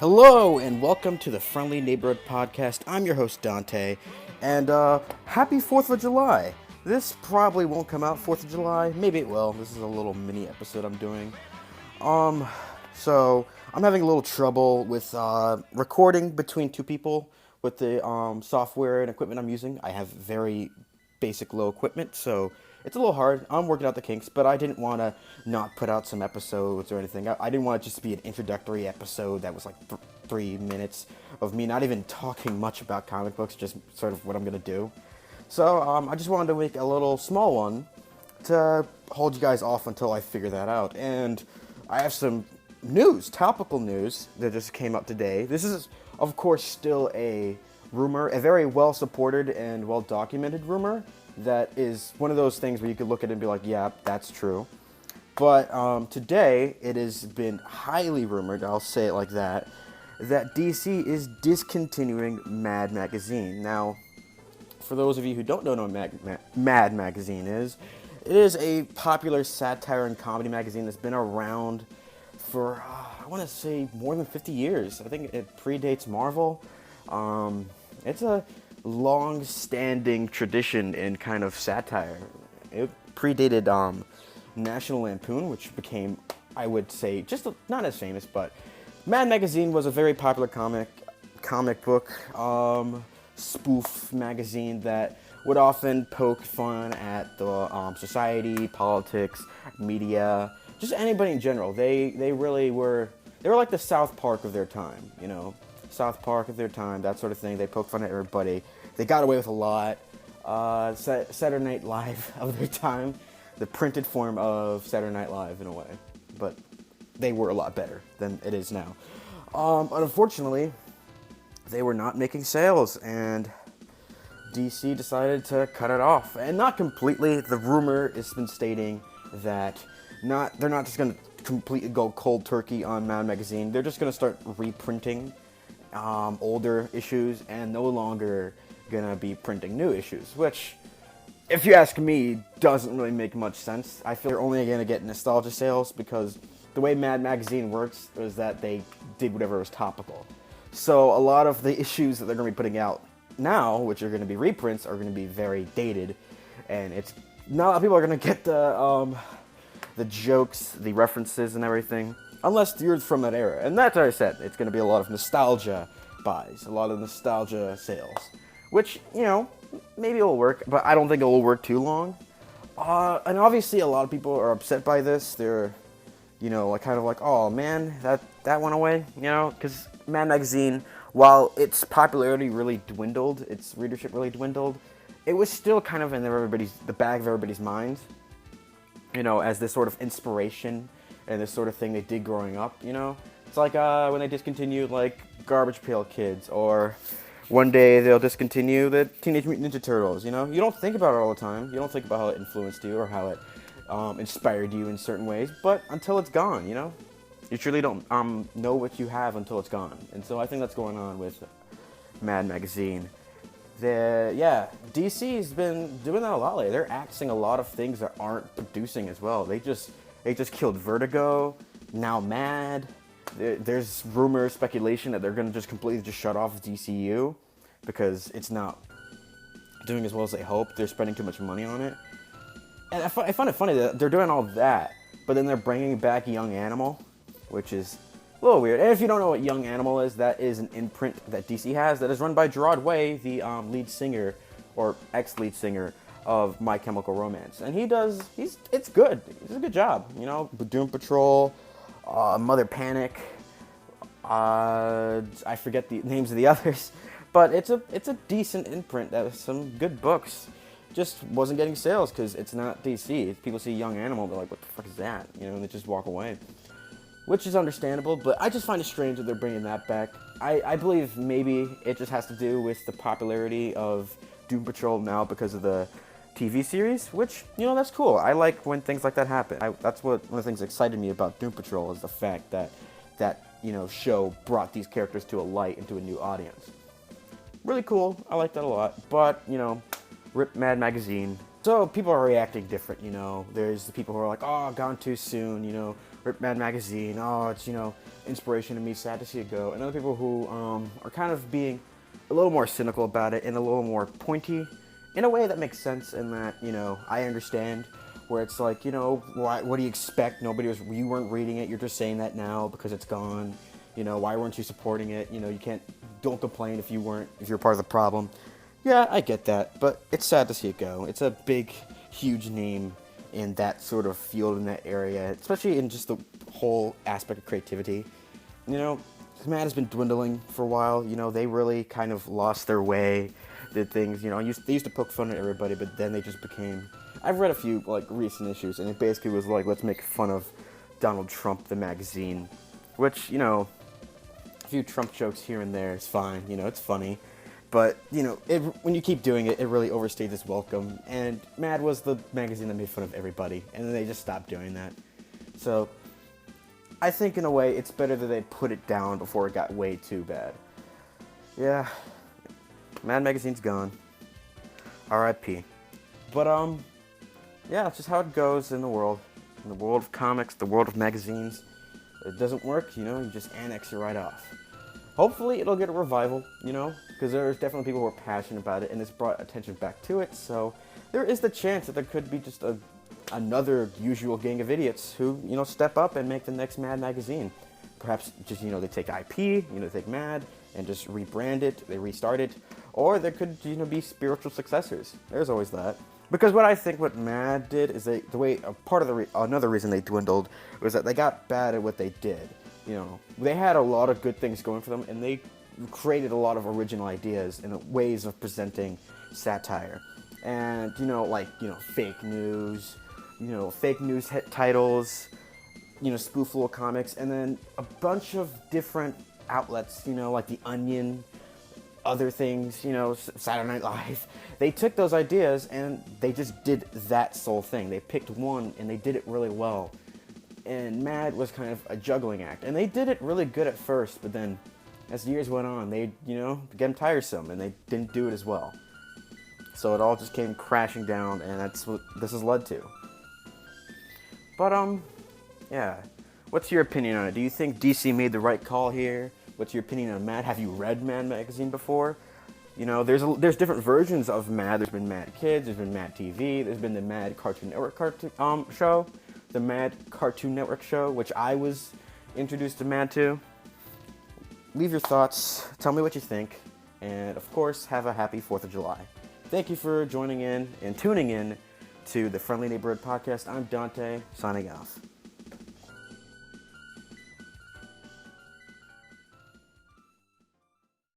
Hello and welcome to the Friendly Neighborhood Podcast. I'm your host Dante, and happy 4th of July. This probably won't come out 4th of July, maybe it will. This is a little mini episode I'm doing. Um, so I'm having a little trouble with recording between two people with the software and equipment I'm using. I have very basic low equipment, so it's a little hard. I'm working out the kinks, but I didn't want to not put out some episodes or anything. I didn't want it just to be an introductory episode that was like 3 minutes of me not even talking much about comic books, just sort of what I'm gonna do. So I just wanted to make a little small one to hold you guys off until I figure that out. And I have some news, topical news, that just came up today. This is, of course, still a rumor, a very well supported and well documented rumor that is one of those things where you could look at it and be like, yeah, that's true. But today it has been highly rumored, I'll say it like that DC is discontinuing Mad Magazine. Now, for those of you who don't know what Mad Magazine is, it is a popular satire and comedy magazine that's been around for, I want to say, more than 50 years. I think it predates Marvel. It's a long-standing tradition in kind of satire. It predated National Lampoon, which became, I would say, just not as famous, but Mad Magazine was a very popular comic book spoof magazine that would often poke fun at the society, politics, media, just anybody in general. They really were like the South Park of their time, you know. South Park of their time, that sort of thing. They poke fun at everybody. They got away with a lot. Saturday Night Live of their time, the printed form of Saturday Night Live in a way, but they were a lot better than it is now. Unfortunately, they were not making sales, and DC decided to cut it off, and not completely. The rumor has been stating that they're not just going to completely go cold turkey on Mad Magazine. They're just going to start reprinting older issues and no longer gonna be printing new issues, which, if you ask me, doesn't really make much sense. I feel they're only gonna get nostalgia sales because the way Mad Magazine works is that they did whatever was topical. So a lot of the issues that they're gonna be putting out now, which are gonna be reprints, are gonna be very dated, and it's not a lot of people are gonna get the jokes, the references, and everything, unless you're from that era. And that's what I said. It's going to be a lot of nostalgia buys, a lot of nostalgia sales, which, you know, maybe it'll work, but I don't think it will work too long. And obviously, a lot of people are upset by this. They're, you know, like kind of like, oh man, that went away, you know, because Mad Magazine, while its popularity really dwindled, its readership really dwindled, it was still kind of in the bag of everybody's minds, you know, as this sort of inspiration and this sort of thing they did growing up, you know? It's like when they discontinued, like, Garbage Pail Kids, or one day they'll discontinue the Teenage Mutant Ninja Turtles, you know? You don't think about it all the time. You don't think about how it influenced you or how it inspired you in certain ways, but until it's gone, you know? You truly don't know what you have until it's gone. And so I think that's going on with Mad Magazine. DC's been doing that a lot lately. They're axing a lot of things that aren't producing as well. They just killed Vertigo, now Mad. There's rumor, speculation that they're going to just completely just shut off DCU because it's not doing as well as they hope. They're spending too much money on it. And I find it funny that they're doing all that, but then they're bringing back Young Animal, which is a little weird. And if you don't know what Young Animal is, that is an imprint that DC has that is run by Gerard Way, the lead singer, or ex-lead singer, of My Chemical Romance. And it's good. He does a good job. You know, Doom Patrol, Mother Panic, I forget the names of the others, but it's a decent imprint that has some good books. Just wasn't getting sales because it's not DC. If people see Young Animal, they're like, what the fuck is that? You know, and they just walk away. Which is understandable, but I just find it strange that they're bringing that back. I believe maybe it just has to do with the popularity of Doom Patrol now because of the TV series, which, you know, that's cool. I like when things like that happen. That's one of the things that excited me about Doom Patrol is the fact that you know, show brought these characters to a light and to a new audience. Really cool. I like that a lot. But, you know, RIP Mad Magazine. So people are reacting different, There's the people who are like, oh, gone too soon, R.I.P. Mad Magazine, oh, it's, inspiration to me, sad to see it go. And other people who are kind of being a little more cynical about it and a little more pointy in a way that makes sense and that, I understand. Where it's like, what do you expect? You weren't reading it, you're just saying that now because it's gone. Why weren't you supporting it? Don't complain if you're part of the problem. Yeah, I get that, but it's sad to see it go. It's a big, huge name in that sort of field, in that area, especially in just the whole aspect of creativity. Mad has been dwindling for a while. They really kind of lost their way, did things, they used to poke fun at everybody, but then they just became... I've read a few, recent issues, and it basically was let's make fun of Donald Trump, the magazine, which, a few Trump jokes here and there is fine, it's funny. But, when you keep doing it, it really overstays its welcome. And Mad was the magazine that made fun of everybody. And then they just stopped doing that. So, I think in a way, it's better that they put it down before it got way too bad. Yeah. Mad Magazine's gone. R.I.P. But, yeah, it's just how it goes in the world. In the world of comics, the world of magazines. If it doesn't work, you just annex it right off. Hopefully it'll get a revival, because there's definitely people who are passionate about it, and it's brought attention back to it, so there is the chance that there could be just another usual gang of idiots who, step up and make the next Mad magazine. Perhaps just, they take IP, they take Mad, and just rebrand it, they restart it, or there could, be spiritual successors. There's always that. Because what I think what Mad did is another reason they dwindled was that they got bad at what they did. They had a lot of good things going for them, and they created a lot of original ideas and ways of presenting satire. And, fake news, fake news titles, spoof little comics, and then a bunch of different outlets, like The Onion, other things, Saturday Night Live. They took those ideas and they just did that sole thing. They picked one and they did it really well. And Mad was kind of a juggling act. And they did it really good at first, but then as the years went on, they, became tiresome and they didn't do it as well. So it all just came crashing down, and that's what this has led to. But, yeah. What's your opinion on it? Do you think DC made the right call here? What's your opinion on Mad? Have you read Mad Magazine before? There's different versions of Mad. There's been Mad Kids, there's been Mad TV, there's been the Mad Cartoon Network show. The Mad Cartoon Network show, which I was introduced to Mad to. Leave your thoughts, tell me what you think, and of course, have a happy 4th of July. Thank you for joining in and tuning in to the Friendly Neighborhood Podcast. I'm Dante, signing off.